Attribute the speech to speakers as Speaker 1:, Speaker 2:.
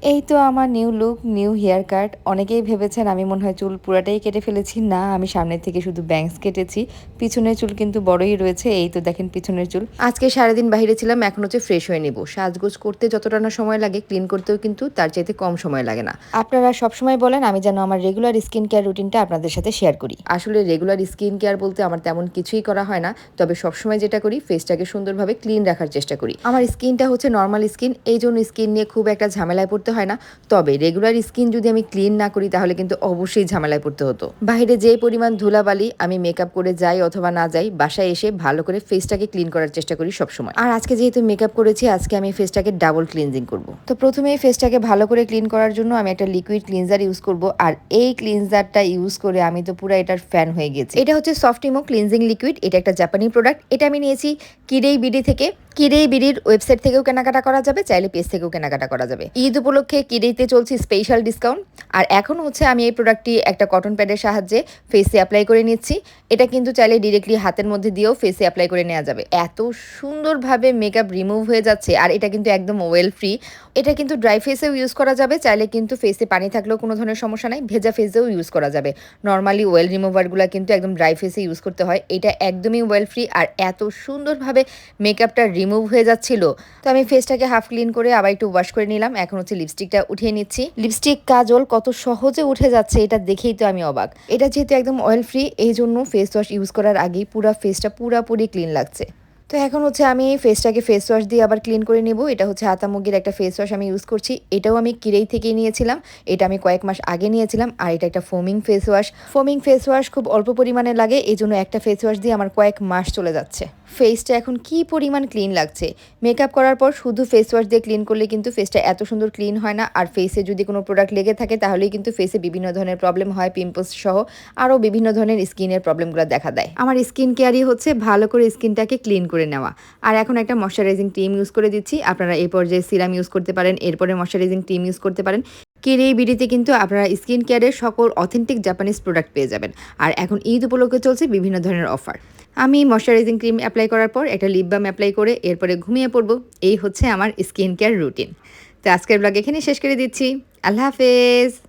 Speaker 1: এই তো আমার new look, new haircut. অনেকেই ভেবেছেন আমি মনে হয় চুল পুরাটাই কেটে ফেলেছি। না, আমি সামনের থেকে শুধু ব্যাঙ্কস কেটেছি। পিছনের চুল কিন্তু বড়ই রয়েছে। এই তো দেখেন পিছনের চুল। আজকে সারাদিন বাহিরে ছিলাম, এখন হচ্ছে ফ্রেশ হয়ে নিব। সাজগোজ করতে যতটা না সময় লাগে, ক্লিন করতেও কিন্তু তার চাইতে কম সময় লাগে না। আপনারা সবসময় বলেন আমি যেন আমার রেগুলার স্কিন কেয়ার রুটিনটা আপনাদের সাথে শেয়ার করি। আসলে রেগুলার স্কিন কেয়ার বলতে আমার তেমন কিছুই করা হয় না। তবে সবসময় যেটা করি, ফেসটাকে সুন্দরভাবে ক্লিন রাখার চেষ্টা করি। আমার স্কিনটা হচ্ছে নর্মাল স্কিন, এই জন্য স্কিন নিয়ে খুব একটা ঝামেলায় পড়তে হয় না। তবে রেগুলার স্কিন যদি আমি ক্লিন না করি তাহলে কিন্তু অবশ্যই ঝামেলায় পড়তে হতো। বাইরে যে পরিমাণ ধুলাবালি আমি মেকআপ করে যাই অথবা না যাই, বাসায় এসে ভালো করে ফেসটাকে ক্লিন করার চেষ্টা করি সবসময়। আর আজকে যেহেতু মেকআপ করেছি, আজকে আমি ফেসটাকে ডাবল ক্লিনজিং করব। তো প্রথমেই ফেসটাকে ভালো করে ক্লিন করার জন্য আমি একটা লিকুইড ক্লিনজার ইউজ করব। আর এই ক্লিনজারটা ইউজ করে আমি তো পুরো এটার ফ্যান হয়ে গেছি। এটা হচ্ছে সফটিমো ক্লিনজিং লিকুইড। এটা একটা জাপানি প্রোডাক্ট। এটা আমি নিয়েছি কিরেই বিডি থেকে। কিরেই বিডির ওয়েবসাইট থেকেও কেনাকাটা করা যাবে, চাইলে পেজ থেকেও কেনাকাটা করা যাবে। ঈদ উপলক্ষে কিরেইতে চলছে স্পেশাল ডিসকাউন্ট। আর এখন হচ্ছে আমি এই প্রোডাক্টটি একটা কটন প্যাডের সাহায্যে ফেসে অ্যাপ্লাই করে নিচ্ছি। এটা কিন্তু চাইলে ডিরেক্টলি হাতের মধ্যে দিয়েও ফেসে অ্যাপ্লাই করে নেওয়া যাবে। এত সুন্দরভাবে মেকআপ রিমুভ হয়ে যাচ্ছে, আর এটা কিন্তু একদম ওয়েল ফ্রি। এটা কিন্তু ড্রাই ফেসেও ইউজ করা যাবে, চাইলে কিন্তু ফেসে পানি থাকলেও কোনো ধরনের সমস্যা নাই, ভেজা ফেসেও ইউজ করা যাবে। নর্মালি ওয়েল রিমুভারগুলো কিন্তু একদম ড্রাই ফেসে ইউজ করতে হয়, এটা একদমই ওয়েল ফ্রি। আর এত সুন্দরভাবে মেকআপটা রিমুভ হয়ে যাচ্ছিল। তো আমি ফেসটাকে হাফ ক্লিন করে আবার একটু ওয়াশ করে নিলাম। এখন হচ্ছে লিপস্টিকটা উঠিয়ে নিচ্ছি। লিপস্টিক কাজল কত সহজে উঠে যাচ্ছে, এটা দেখেই তো আমি অবাক। এটা যেহেতু একদম অয়েল ফ্রি, এই জন্য ফেস ওয়াশ ইউজ করার আগেই পুরো ফেসটা পুরাপুরি ক্লিন লাগছে। তো এখন হচ্ছে আমি ফেসটাকে ফেস ওয়াশ দিয়ে আবার ক্লিন করে নিব। এটা হচ্ছে হাতামুগির একটা ফেস ওয়াশ আমি ইউজ করছি। এটাও আমি কিরেই থেকেই নিয়েছিলাম। এটা আমি কয়েক মাস আগে নিয়েছিলাম। আর এটা একটা ফোমিং ফেস ওয়াশ। ফোমিং ফেস ওয়াশ খুব অল্প পরিমাণে লাগে, এই জন্য একটা ফেস ওয়াশ দিয়ে আমার কয়েক মাস চলে যাচ্ছে। ফেসটা এখন কি পরিমাণ ক্লিন লাগছে। মেকআপ করার পর শুধু ফেস ওয়াশ দিয়ে ক্লিন করলে কিন্তু ফেসটা এত সুন্দর ক্লিন হয় না। আর ফেসে যদি কোনো প্রোডাক্ট লেগে থাকে তাহলেই কিন্তু ফেসে বিভিন্ন ধরনের প্রবলেম হয়, পিম্পলস সহ আরও বিভিন্ন ধরনের স্কিনের প্রবলেমগুলো দেখা দেয়। আমার স্কিন কেয়ারই হচ্ছে ভালো করে স্কিনটাকে ক্লিন করে নেওয়া। আর এখন একটা ময়শ্চারাইজিং ক্রিম ইউজ করে দিচ্ছি। আপনারা এই পর্যায়ে সিরাম ইউজ করতে পারেন, এরপরে ময়শ্চারাইজিং ক্রিম ইউজ করতে পারেন। কিরেই বিডিতে কিন্তু আপনারা স্কিন কেয়ারের সকল অথেন্টিক জাপানিজ প্রোডাক্ট পেয়ে যাবেন। আর এখন ঈদ উপলক্ষে চলছে বিভিন্ন ধরনের অফার। আমি ময়শ্চারাইজিং ক্রিম অ্যাপ্লাই করার পর একটা লিপ বাম অ্যাপ্লাই করে এরপরে ঘুমিয়ে পড়বো। এই হচ্ছে আমার স্কিন কেয়ার রুটিন। তো আজকের ব্লগ এখানে শেষ করে দিচ্ছি। আল্লাহ হাফেজ।